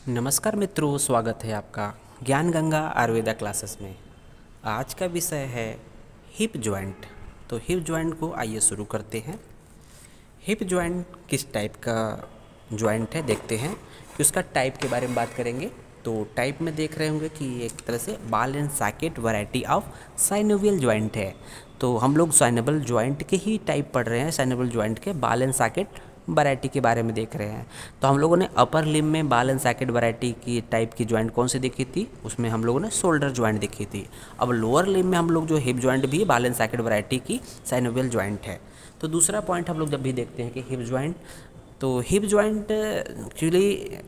नमस्कार मित्रों, स्वागत है आपका ज्ञान गंगा आयुर्वेदा क्लासेस में। आज का विषय है हिप जॉइंट। तो हिप जॉइंट को आइए शुरू करते हैं। हिप जॉइंट किस टाइप का जॉइंट है देखते हैं कि उसका टाइप के बारे में बात करेंगे। तो टाइप में देख रहे होंगे कि एक तरह से ball and socket variety of synovial joint है। तो हम लोग साइनोवियल जॉइंट के ही टाइप पढ़ रहे हैं, साइनोवियल जॉइंट के बॉल एंड सॉकेट वैरायटी के बारे में देख रहे हैं। तो हम लोगों ने अपर लिम्ब में बॉल एंड सॉकेट वैरायटी की टाइप की जॉइंट कौन सी देखी थी, उसमें हम लोगों ने शोल्डर जॉइंट देखी थी। अब लोअर लिम्ब में हम लोग जो हिप जॉइंट भी बॉल एंड सॉकेट वैरायटी की साइनोवियल जॉइंट है। तो दूसरा पॉइंट हम लोग जब भी देखते हैं कि हिप जॉइंट, तो हिप जॉइंट एक्चुअली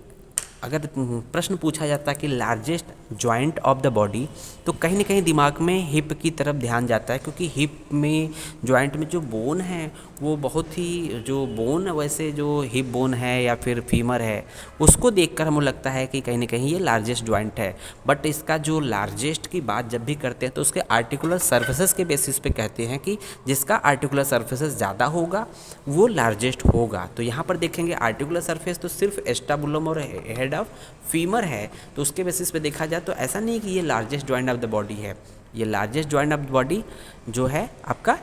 अगर प्रश्न पूछा जाता है कि largest joint of the body, तो कहीं ना कहीं दिमाग में हिप की तरफ ध्यान जाता है, क्योंकि हिप में जॉइंट में जो बोन है वो बहुत ही, जो बोन वैसे जो हिप बोन है या फिर फीमर है, उसको देखकर हमें लगता है कि कहीं ना कहीं ये लार्जेस्ट जॉइंट है। बट इसका जो लार्जेस्ट की बात जब भी करते हैं तो उसके आर्टिकुलर सर्फेसेस के बेसिस पे कहते हैं कि जिसका आर्टिकुलर सर्फेसेस ज़्यादा होगा वो लार्जेस्ट होगा। तो यहाँ पर देखेंगे आर्टिकुलर सर्फेस तो सिर्फ एस्टाबुलम और हेड ऑफ फीमर है, तो उसके बेसिस पे देखा जाए तो ऐसा नहीं कि ये largest joint of the body है। ये largest joint of the body जो है आपका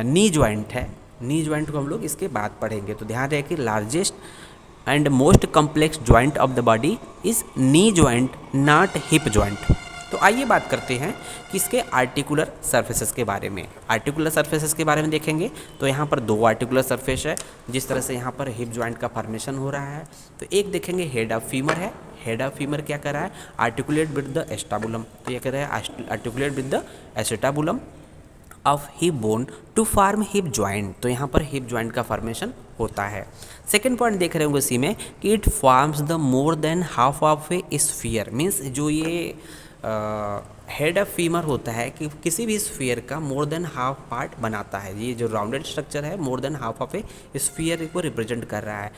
नी जॉइंट है। नी जॉइंट को हम लोग इसके बाद पढ़ेंगे। तो ध्यान रहे कि largest and most complex joint of the body is knee joint, not hip joint. तो आइए बात करते हैं कि इसके आर्टिकुलर सर्फेसेस के बारे में। आर्टिकुलर सर्फेसेस के बारे में देखेंगे तो यहाँ पर दो आर्टिकुलर सर्फेस है, जिस तरह से यहाँ पर हिप जॉइंट का फॉर्मेशन हो रहा है। तो एक देखेंगे हेड ऑफ फीमर है। हेड ऑफ फीमर क्या कर रहा है, आर्टिकुलेट विद द एस्टाबुलम। तो ये कह रहा है articulate with the acetabulum of hip bone to form hip joint. तो यहाँ पर हिप जॉइंट का फॉर्मेशन होता है। सेकेंड पॉइंट देख रहे होंगे इसी में कि it forms the more than half of a sphere. Means जो ये हेड ऑफ फीमर होता है कि किसी भी स्फीयर का मोर देन हाफ पार्ट बनाता है। ये जो राउंडेड स्ट्रक्चर है more than half of a sphere को रिप्रेजेंट कर रहा है।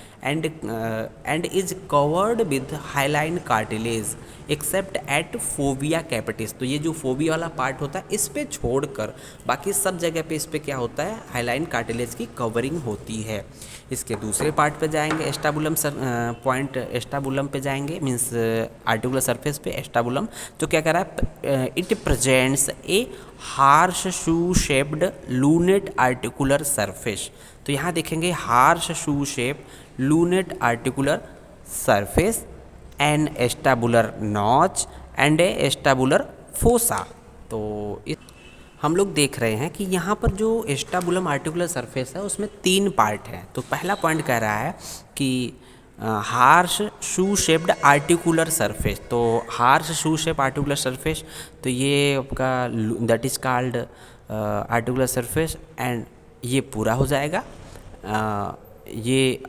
And is covered with hyaline cartilage except at fovea capitis. तो ये जो फोबिया वाला पार्ट होता है इस पे छोड़कर बाकी सब जगह पे इस पे क्या होता है, हाइलाइन कार्टिलेज की कवरिंग होती है। इसके दूसरे पार्ट पे जाएंगे, एस्टाबुलम पॉइंट एस्टाबुलम पे जाएंगे, मीन्स आर्टिकुलर सरफेस पे एस्टाबुलम। तो क्या कर रहा है, it presents a horse shoe shaped lunate articular surface. तो यहाँ देखेंगे horse shoe shape lunate articular surface, an acetabular notch and a acetabular fossa. तो हम लोग देख रहे हैं कि यहाँ पर जो एस्टाबुलम आर्टिकुलर सरफेस है उसमें तीन पार्ट हैं। तो पहला पॉइंट कह रहा है कि harsh shoe shaped articular surface. तो harsh shoe shape articular surface, तो ये आपका that is called articular surface, and ये पूरा हो जाएगा। ये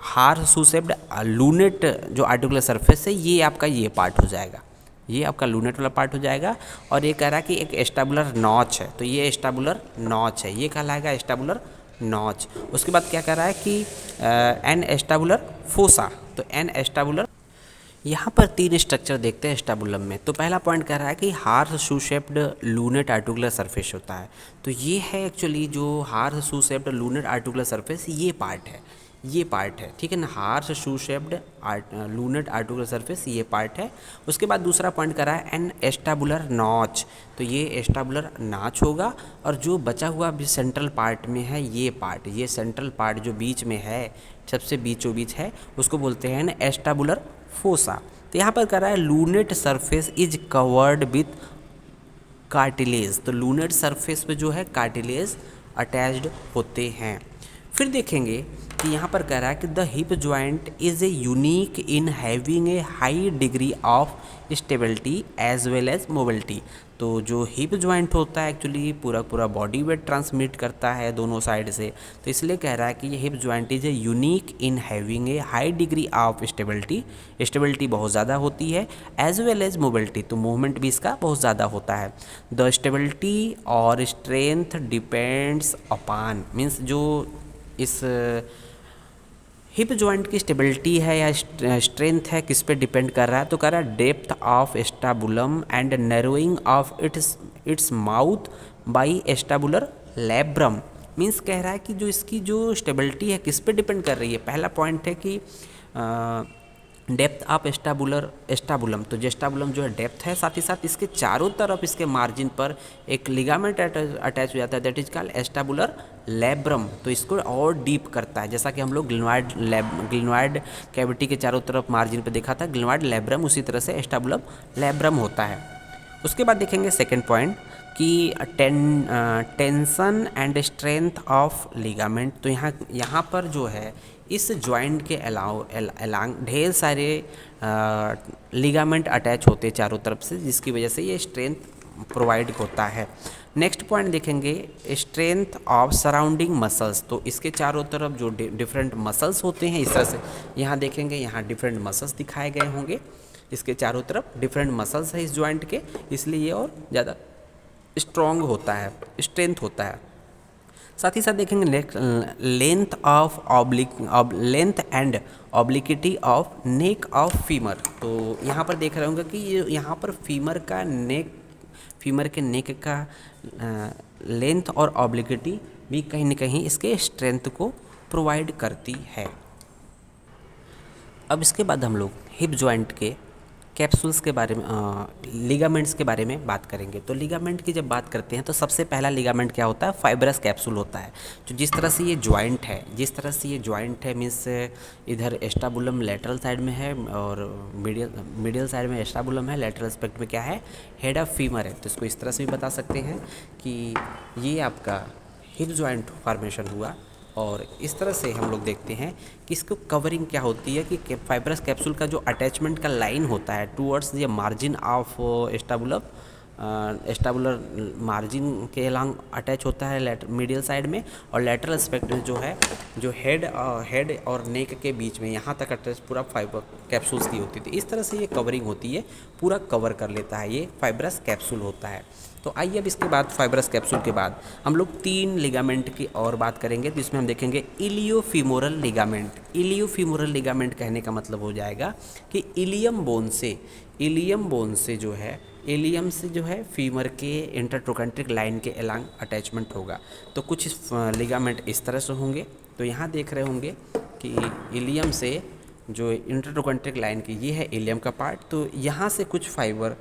हार्श शू शेप्ड लूनेट जो आर्टिकुलर सरफेस है ये आपका ये पार्ट हो जाएगा, ये आपका लूनेट वाला पार्ट हो जाएगा। और ये कह रहा है कि एक एस्टाबुलर नॉच है, तो ये एस्टाबुलर नॉच है, ये कहलाएगा एस्टाबुलर नॉच। उसके बाद क्या कह रहा है कि एन एस्टाबुलर फोसा। तो एन एस्टाबुलर, यहाँ पर तीन स्ट्रक्चर देखते हैं एस्टाबुलम में। तो पहला पॉइंट कह रहा है कि harsh shoe shaped lunate articular surface होता है। तो ये है एक्चुअली जो harsh shoe shaped lunate articular surface, ये पार्ट है, ये पार्ट है, ठीक है ना। Harsh shoe shaped lunate articular surface ये पार्ट है। उसके बाद दूसरा पॉइंट करा है एन एस्टाबुलर नॉच। तो ये एस्टाबुलर नॉच होगा। और जो बचा हुआ भी सेंट्रल पार्ट में है ये पार्ट, ये सेंट्रल पार्ट जो बीच में है, सबसे बीचों बीच है, उसको बोलते हैं एन एस्टाबुलर फोसा। तो यहाँ पर करा है lunate surface is covered with cartilage. तो लूनेट सरफेस पे जो है कार्टिलेज अटैच्ड होते हैं। फिर देखेंगे कि यहाँ पर कह रहा है कि the hip joint is a unique in having a high degree of stability as well as mobility. तो जो हिप जॉइंट होता है एक्चुअली पूरा पूरा बॉडी वेट ट्रांसमिट करता है दोनों साइड से। तो इसलिए कह रहा है कि ये hip joint is a unique in having a high degree of stability. Stability बहुत ज़्यादा होती है, एज वेल एज मोबिलिटी, तो मूवमेंट भी इसका बहुत ज़्यादा होता है। द स्टेबिलिटी और स्ट्रेंथ डिपेंड्स अपॉन, मीन्स जो इस हिप जॉइंट की स्टेबिलिटी है या स्ट्रेंथ है किस पे डिपेंड कर रहा है, तो कर रहा है depth of acetabulum and narrowing of its mouth by acetabular labrum. Means कह रहा है कि जो इसकी जो स्टेबिलिटी है किस पे डिपेंड कर रही है। पहला पॉइंट है कि डेप्थ ऑफ एस्टाबुलम, तो जेस्टाबुलम जो है डेप्थ है, साथ ही साथ इसके चारों तरफ इसके मार्जिन पर एक लिगामेंट अटैच हो जाता है, दैट इज कॉल्ड एस्टाबुलर लैब्रम। तो इसको और डीप करता है, जैसा कि हम लोग ग्लिनॉइड कैविटी के चारों तरफ मार्जिन पर देखा था ग्लिनॉइड लैब्रम, उसी तरह से एस्टाबुलम लैब्रम होता है। उसके बाद देखेंगे सेकेंड पॉइंट कि tension and strength of ligament. तो यहाँ पर जो है इस जॉइंट के अलांग ढेर सारे लिगामेंट अटैच होते हैं चारों तरफ से, जिसकी वजह से ये स्ट्रेंथ प्रोवाइड होता है। नेक्स्ट पॉइंट देखेंगे स्ट्रेंथ ऑफ सराउंडिंग मसल्स। तो इसके चारों तरफ जो डिफरेंट मसल्स होते हैं, इस तरह से यहाँ देखेंगे, यहाँ डिफरेंट मसल्स दिखाए गए होंगे, इसके चारों तरफ डिफरेंट मसल्स है इस जॉइंट के, इसलिए ये और ज़्यादा स्ट्रॉन्ग होता है, स्ट्रेंथ होता है। साथ ही साथ देखेंगे length and obliquity of neck of femur. तो यहाँ पर देख रहे होंगे कि ये यहाँ पर फीमर के नेक का लेंथ और ऑब्लिकिटी भी कहीं न कहीं इसके स्ट्रेंथ को प्रोवाइड करती है। अब इसके बाद हम लोग हिप जॉइंट के कैप्सूल्स के बारे में, लिगामेंट्स के बारे में बात करेंगे। तो लिगामेंट की जब बात करते हैं तो सबसे पहला लिगामेंट क्या होता है, फाइब्रस कैप्सूल होता है। तो जिस तरह से ये जॉइंट है मीन्स इधर एस्टाबुलम लेटरल साइड में है और मीडियल साइड में एस्टाबुलम है, लेटरल एस्पेक्ट में क्या है, हेड ऑफ फीमर है। तो इसको इस तरह से भी बता सकते हैं कि ये आपका हिप जॉइंट फॉर्मेशन हुआ। और इस तरह से हम लोग देखते हैं कि इसको कवरिंग क्या होती है कि फाइब्रस कैप्सूल का जो अटैचमेंट का लाइन होता है टूवर्ड्स ये मार्जिन ऑफ एस्टाबुलर मार्जिन के अलॉन्ग अटैच होता है मीडियल साइड में, और लेटरल एस्पेक्ट जो है जो हेड और नेक के बीच में यहाँ तक अटैच पूरा फाइबर कैप्सूल्स की होती थी। इस तरह से ये कवरिंग होती है, पूरा कवर कर लेता है, ये फाइब्रस कैप्सूल होता है। तो आइए अब इसके बाद फाइब्रस कैप्सूल के बाद हम लोग 3 लिगामेंट की और बात करेंगे, जिसमें हम देखेंगे इलियोफीमोरल लिगामेंट। इलियोफीमोरल लिगामेंट कहने का मतलब हो जाएगा कि इलियम बोन से जो है फीमर के इंटरट्रोकेंट्रिक लाइन के अलॉन्ग अटैचमेंट होगा। तो कुछ लिगामेंट इस तरह से होंगे। तो यहाँ देख रहे होंगे कि इलियम से जो इंटरट्रोकेंट्रिक लाइन की ये है इलियम का पार्ट, तो यहाँ से कुछ फाइबर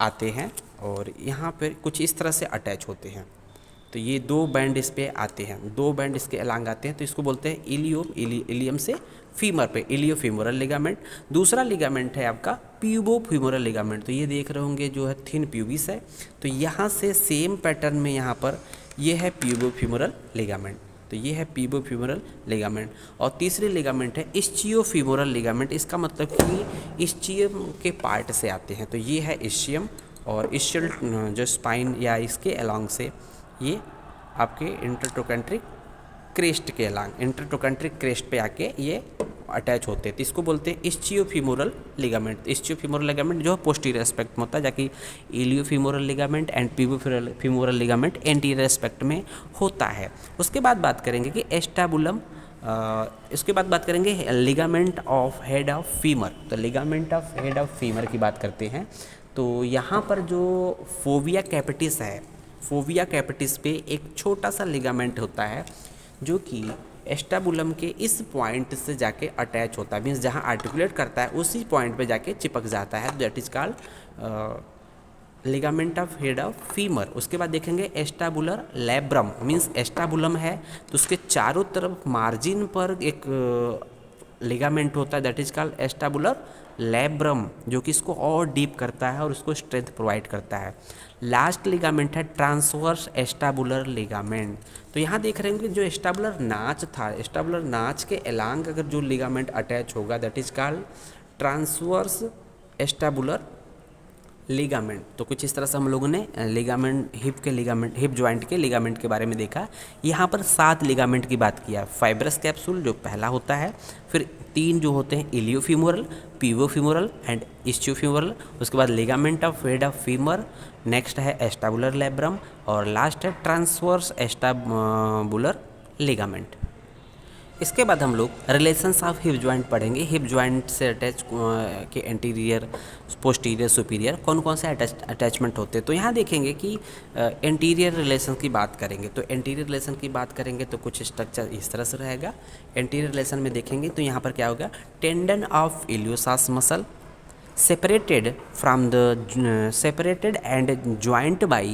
आते हैं और यहाँ पर कुछ इस तरह से अटैच होते हैं। तो ये 2 बैंड इस पे आते हैं, 2 बैंड इसके अलॉन्ग आते हैं, तो इसको बोलते हैं इलियम से फीमर पे इलियोफीमोरल लिगामेंट। दूसरा लिगामेंट है आपका प्यूबोफीमोरल लिगामेंट। तो ये देख रहे होंगे जो है थिन प्यूबिस है, तो यहाँ से सेम पैटर्न में यहाँ पर ये है प्यूबोफीमोरल लिगामेंट। तो ये है प्यूबोफीमोरल लिगामेंट। और तीसरी लिगामेंट है इस्चियोफीमोरल लिगामेंट। इसका मतलब कि इस्चियम के पार्ट से आते हैं। तो ये है इस्चियम, और इस्चियल जो स्पाइन या इसके अलॉन्ग से ये आपके इंटरट्रोकेंट्रिक क्रेस्ट के अलॉन्ग इंटरट्रोकेंट्रिक क्रेस्ट पे आके ये अटैच होते हैं। तो इसको बोलते हैं इस्चियोफीमोरल लिगामेंट। इस्चियोफीमोरल लिगामेंट जो है पोस्टीरियर एस्पेक्ट में होता है, जबकि iliofemoral ligament and pubofemoral ligament anterior aspect में होता है। उसके बाद बात करेंगे कि एस्टाबुलम, इसके बाद बात करेंगे ligament of head of femur. तो ligament of head of femur की बात करते हैं। तो यहाँ पर जो फोविया कैपिटिस है, फोविया कैपिटिस पे एक छोटा सा लिगामेंट होता है जो कि एस्टाबुलम के इस पॉइंट से जाके अटैच होता है, मीन्स जहाँ आर्टिकुलेट करता है उसी पॉइंट पे जाके चिपक जाता है। That is called ligament of head of femur. उसके बाद देखेंगे एस्टाबुलर लैब्रम, मीन्स एस्टाबुलम है तो उसके चारों तरफ मार्जिन पर एक लिगामेंट होता है, दैट इज कॉल्ड एस्टाबुलर लैब्रम, जो कि इसको और डीप करता है और उसको स्ट्रेंथ प्रोवाइड करता है। लास्ट लिगामेंट है ट्रांसवर्स एस्टाबुलर लिगामेंट। तो यहाँ देख रहे हैं कि जो एस्टाबुलर नाच था, एस्टाबुलर नाच के अलॉन्ग अगर जो लिगामेंट अटैच होगा that is called transverse acetabular ligament. तो कुछ इस तरह से हम लोगों ने हिप जॉइंट के लिगामेंट के बारे में देखा। यहाँ पर 7 लिगामेंट की बात किया। फाइब्रस कैप्सूल जो पहला होता है, फिर 3 जो होते हैं इलियोफीमोरल, प्यूबोफीमोरल एंड इस्चियोफीमोरल। उसके बाद ligament of head of femur, next है एस्टाबुलर लैब्रम और लास्ट है ट्रांसवर्स एस्टाबुलर लिगामेंट। इसके बाद हम लोग रिलेशंस ऑफ हिप जॉइंट पढ़ेंगे। हिप जॉइंट से अटैच के एंटीरियर, पोस्टीरियर, सुपीरियर कौन कौन से अटैचमेंट होते हैं। तो यहाँ देखेंगे कि एंटीरियर रिलेशन की बात करेंगे तो एंटीरियर रिलेशन की बात करेंगे तो कुछ स्ट्रक्चर इस तरह से रहेगा। एंटीरियर रिलेशन में देखेंगे तो यहाँ पर क्या होगा, tendon of iliopsoas muscle separated and joined by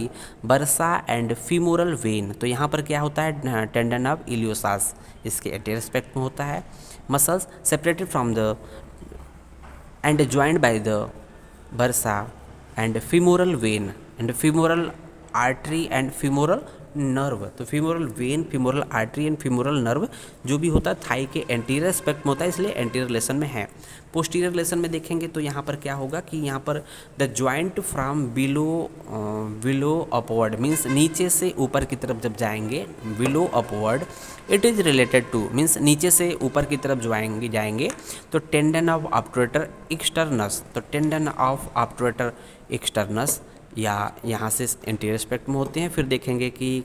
bursa and femoral vein। तो यहाँ पर क्या होता है, टेंडन ऑफ इलियोसास इसके एंटीरियर एस्पेक्ट में होता है। Muscles separated from the and joined by the bursa and femoral vein and femoral artery and femoral nerve. तो femoral vein, femoral artery and femoral nerve जो भी होता है थाई के एंटीरियर एस्पेक्ट में होता है, इसलिए एंटीरियर रिलेशन में है। पोस्टीरियर रिलेशन में देखेंगे तो यहाँ पर क्या होगा कि यहाँ पर the joint from below upward means नीचे से ऊपर की तरफ जब जाएंगे, below upward it is related two means नीचे से ऊपर की तरफ जाएंगे तो टेंडन ऑफ ऑब्टूरेटर एक्सटर्नस। तो टेंडन ऑफ ऑब्टूरेटर एक्सटर्नस या यहाँ से एंटीरियर एस्पेक्ट में होते हैं। फिर देखेंगे कि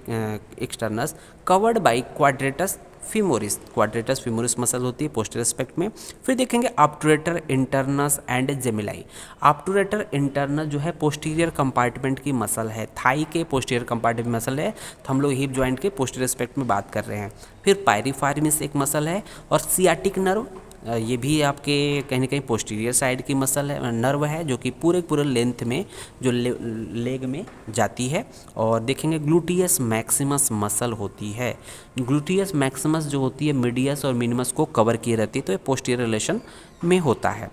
externus covered by quadratus femoris, quadratus femoris muscle होती है पोस्टीरियर एस्पेक्ट में। फिर देखेंगे obturator internus and gemelli. Obturator internus जो है पोस्टीरियर कंपार्टमेंट की मसल है, थाई के पोस्टीरियर कंपार्टमेंट मसल है, तो हम लोग हिप जॉइंट के पोस्टीरियर एस्पेक्ट में बात कर रहे हैं। फिर पायरीफार्मिस एक मसल है और सियाटिक नर्व, ये भी आपके कहीं ना कहीं पोस्टीरियर साइड की मसल है, नर्व है जो कि पूरे लेंथ में जो लेग में जाती है। और देखेंगे ग्लूटियस मैक्सिमस मसल होती है। ग्लूटियस मैक्सिमस जो होती है मीडियस और मिनिमस को कवर किए रहती है, तो ये पोस्टीरियर रिलेशन में होता है।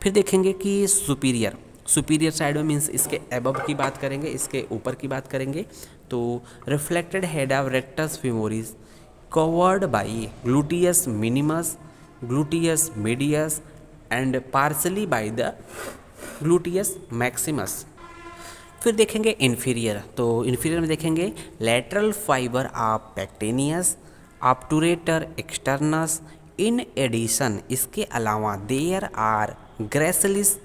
फिर देखेंगे कि सुपीरियर साइड में मीन्स इसके एबव की बात करेंगे, इसके ऊपर की बात करेंगे तो reflected head of rectus femoris covered by gluteus minimus, gluteus medius and partially by the gluteus maximus. फिर देखेंगे इन्फीरियर, तो इन्फीरियर में देखेंगे lateral fibre of pectineus, obturator externus. In addition इसके अलावा there are gracilis,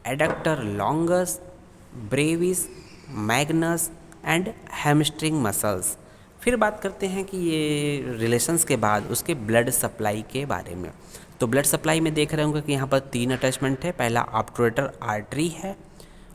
adductor longus, brevis, magnus and hamstring muscles. फिर बात करते हैं कि ये रिलेशंस के बाद उसके ब्लड सप्लाई के बारे में। तो ब्लड सप्लाई में देख रहे होंगे कि यहाँ पर 3 अटैचमेंट है। पहला ऑब्टूरेटर आर्टरी है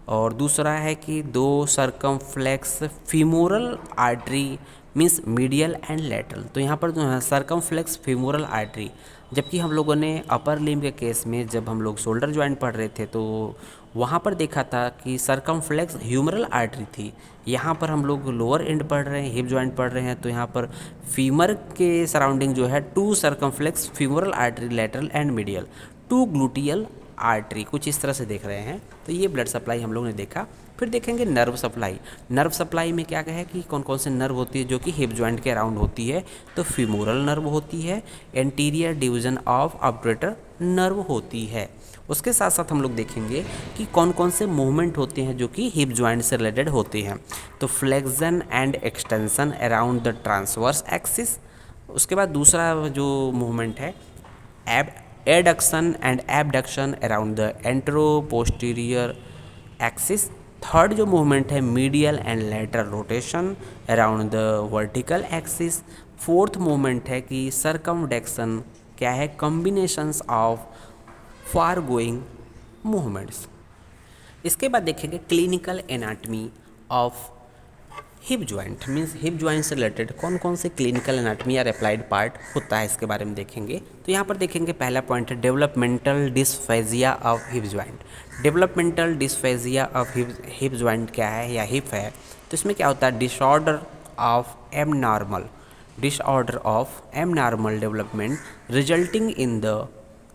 और दूसरा है कि 2 circumflex femoral artery means medial and lateral. तो यहाँ पर सर्कमफ्लेक्स फीमोरल आर्टरी, जबकि हम लोगों ने अपर लिम्ब के केस में जब हम लोग शोल्डर जॉइंट पढ़ रहे थे तो वहाँ पर देखा था कि सर्कमफ्लेक्स ह्यूमरल आर्टरी थी। यहाँ पर हम लोग लोअर एंड पढ़ रहे हैं, हिप जॉइंट पढ़ रहे हैं, तो यहाँ पर फीमर के सराउंडिंग जो है 2 circumflex femoral artery lateral and medial, 2 gluteal artery, कुछ इस तरह से देख रहे हैं। तो ये ब्लड सप्लाई हम लोग ने देखा। फिर देखेंगे नर्व सप्लाई। नर्व सप्लाई में क्या है कि कौन कौन से नर्व होती है जो कि हिप जॉइंट के अराउंड होती है। तो फीमोरल नर्व होती है, anterior division of obturator nerve होती है। उसके साथ साथ हम लोग देखेंगे कि कौन कौन से मूवमेंट होते हैं जो कि हिप जॉइंट से रिलेटेड होते हैं। तो flexion and extension around the transverse axis. उसके बाद दूसरा जो मूवमेंट है adduction and abduction around the antero posterior axis. Third जो मूवमेंट है medial and lateral rotation around the vertical axis. Fourth movement है कि सर्कमडेक्शन, क्या है, combinations of far going movements. इसके बाद देखेंगे clinical anatomy of hip joint means hip joint से रिलेटेड कौन कौन से क्लिनिकल एनाटमी या अप्लाइड पार्ट होता है, इसके बारे में देखेंगे। तो यहाँ पर देखेंगे पहला पॉइंट है developmental dysphagia of hip joint. Developmental dysphagia of hip joint क्या है या हिप है, तो इसमें क्या होता है, disorder of abnormal development resulting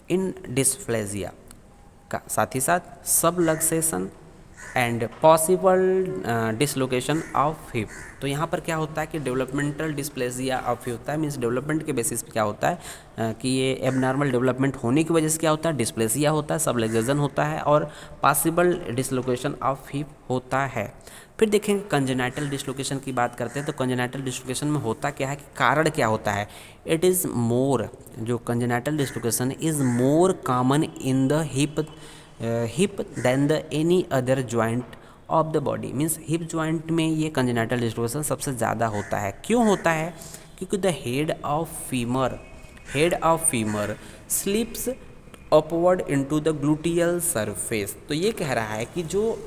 in dysplasia का, साथ ही साथ subluxation and possible dislocation of hip. तो यहाँ पर क्या होता है कि डेवलपमेंटल डिस्प्लेजिया ऑफ हिप होता है, मीन्स डेवलपमेंट के बेसिस पे क्या होता है कि ये एबनॉर्मल डेवलपमेंट होने की वजह से क्या होता है, डिस्प्लेजिया होता है, सबलक्सेशन होता है और पॉसिबल डिसलोकेशन ऑफ हिप होता है। फिर देखेंगे कंजेनाइटल डिसलोकेशन की बात करते हैं। तो कंजेनाइटल डिसलोकेशन में होता क्या है कि कारण क्या होता है, इट इज़ मोर, जो congenital dislocation is more common in the hip than the any other joint of the body. Means hip joint में ये कंजेनाइटल डिसलोकेशन सबसे ज़्यादा होता है। क्यों होता है, क्योंकि the head of femur head of femur slips upward into the gluteal surface. तो ये कह रहा है कि जो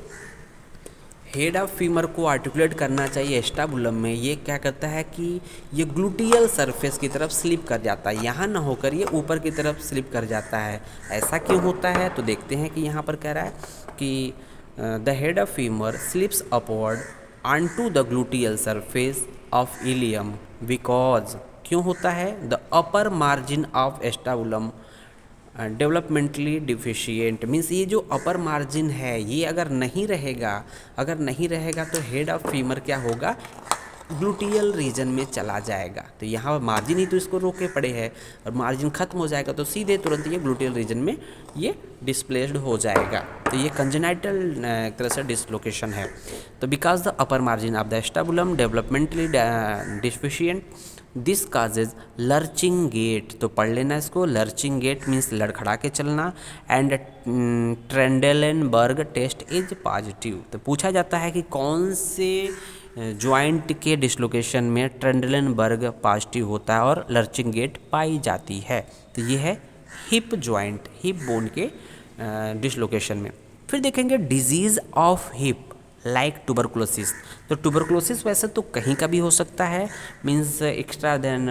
हेड ऑफ फीमर को आर्टिकुलेट करना चाहिए एस्टाबुलम में, ये क्या करता है कि ये ग्लूटियल सरफेस की तरफ स्लिप कर जाता है, यहाँ ना होकर ये ऊपर की तरफ स्लिप कर जाता है। ऐसा क्यों होता है? तो देखते हैं कि यहाँ पर कह रहा है कि the head of femur slips upward onto the gluteal surface of ilium because, क्यों होता है? The upper margin of acetabulum developmentally deficient, means ये जो अपर मार्जिन है ये अगर नहीं रहेगा तो हेड ऑफ फीमर क्या होगा? ग्लूटियल रीजन में चला जाएगा। तो यहाँ मार्जिन ही तो इसको रोके पड़े है, और मार्जिन खत्म हो जाएगा तो सीधे तुरंत ये ग्लूटियल रीजन में ये डिस्प्लेस्ड हो जाएगा। तो ये कंजेनाइटल एक तरह से डिसलोकेशन है। तो because the upper margin of the acetabulum developmentally deficient this causes lurching gait. तो पढ़ लेना इसको, लर्चिंग गेट मीन्स लड़खड़ा के चलना। And Trendelenburg test is positive. तो पूछा जाता है कि कौन से ज्वाइंट के डिसलोकेशन में ट्रेंडेलेनबर्ग पॉजिटिव होता है और लर्चिंग गेट पाई जाती है। तो ये है हिप ज्वाइंट, हिप बोन के डिसलोकेशन में। फिर देखेंगे disease of hip like tuberculosis. तो ट्यूबरकुलोसिस वैसे तो कहीं का भी हो सकता है, मीन्स एक्स्ट्रा देन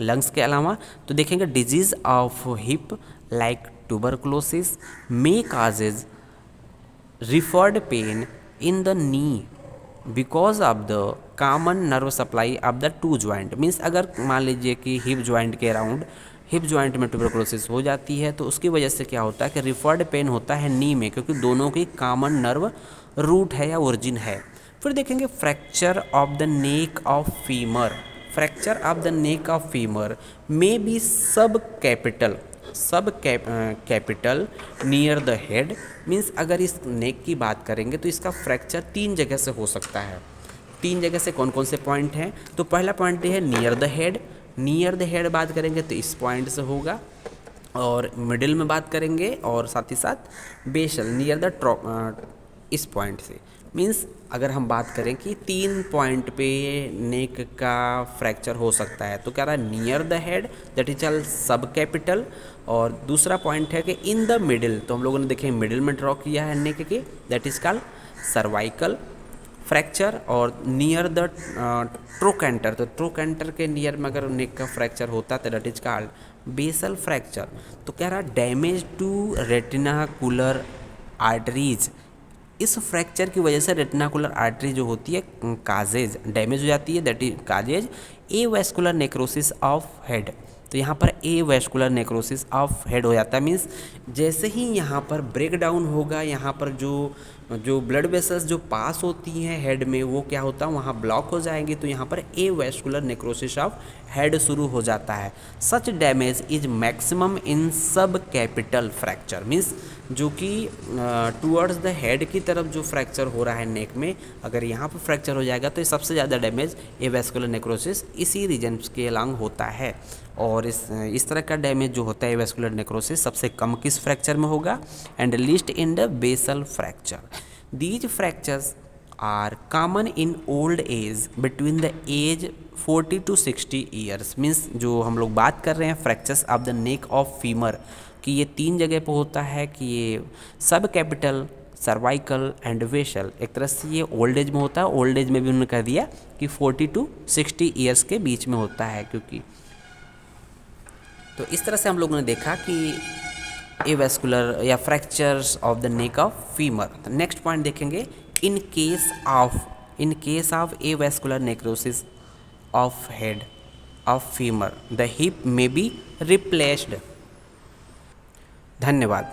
लंग्स के अलावा। तो देखेंगे disease of hip like tuberculosis may causes referred pain in the knee because of the common nerve supply of the two joint. Means अगर मान लीजिए कि हिप ज्वाइंट के अराउंड, हिप ज्वाइंट में ट्यूबरकुलोसिस हो जाती है तो उसकी वजह से क्या होता है कि रिफर्ड पेन होता है नी में, क्योंकि दोनों की कॉमन नर्व रूट है या ओरिजिन है। फिर देखेंगे fracture of the neck of femur. Fracture of the neck of femur may be sub capital near the head. Means अगर इस नेक की बात करेंगे तो इसका फ्रैक्चर 3 जगह से हो सकता है। 3 जगह से कौन कौन से पॉइंट हैं? तो पहला पॉइंट है near the head. Near the head बात करेंगे तो इस पॉइंट से होगा, और मिडिल में बात करेंगे और साथ ही साथ बेसल नियर द इस पॉइंट से। मीन्स अगर हम बात करें कि 3 पॉइंट पे नेक का फ्रैक्चर हो सकता है, तो कह रहा है near the head that is all सब कैपिटल, और दूसरा पॉइंट है कि इन द मिडिल। तो हम लोगों ने देखे मिडिल में ड्रॉ किया है नेक के, that is called cervical fracture. और नियर द ट्रोकेंटर, तो ट्रोकेंटर के नियर में अगर नेक का फ्रैक्चर होता है तो that is called basal fracture. तो कह रहा है डैमेज टू रेटिनाकुलर आर्टरीज। इस फ्रैक्चर की वजह से रेटिनाकुलर आर्टरी जो होती है काजेज डैमेज हो जाती है, that is causes A vascular necrosis of head. तो यहाँ पर ए वैस्कुलर नेक्रोसिस ऑफ हेड हो जाता है। मीन्स जैसे ही यहाँ पर ब्रेक डाउन होगा, यहाँ पर जो ब्लड वेसल्स जो पास होती हैं हेड में वो क्या होता है वहाँ ब्लॉक हो जाएंगी, तो यहाँ पर ए वैस्कुलर नेक्रोसिस ऑफ हेड शुरू हो जाता है। सच डैमेज इज मैक्सिमम इन सब कैपिटल फ्रैक्चर। मीन्स जो कि टूवर्ड्स द हेड की तरफ जो फ्रैक्चर हो रहा है नेक में, अगर यहाँ पर फ्रैक्चर हो जाएगा तो ये सबसे ज़्यादा डैमेज ए वैस्कुलर नेक्रोसिस इसी रीजन के अलॉन्ग होता है। और इस तरह का डैमेज जो होता है वैस्कुलर नेक्रोसिस सबसे कम किस फ्रैक्चर में होगा? And least in the basal fracture. These fractures are common in old age between the age 40 to 60 years. Means जो हम लोग बात कर रहे हैं fractures of the neck of femur कि ये 3 जगह पर होता है, कि ये सब कैपिटल, सर्वाइकल एंड वेशल। एक तरह से ये ओल्ड एज में होता है। ओल्ड एज में भी उन्होंने कह दिया कि 40 to 60 ईयर्स के बीच में होता है, क्योंकि तो इस तरह से हम लोगों ने देखा कि ए वैस्कुलर या fractures of the neck of femur. Next point देखेंगे in case of avascular necrosis of head of femur the hip may be replaced. धन्यवाद।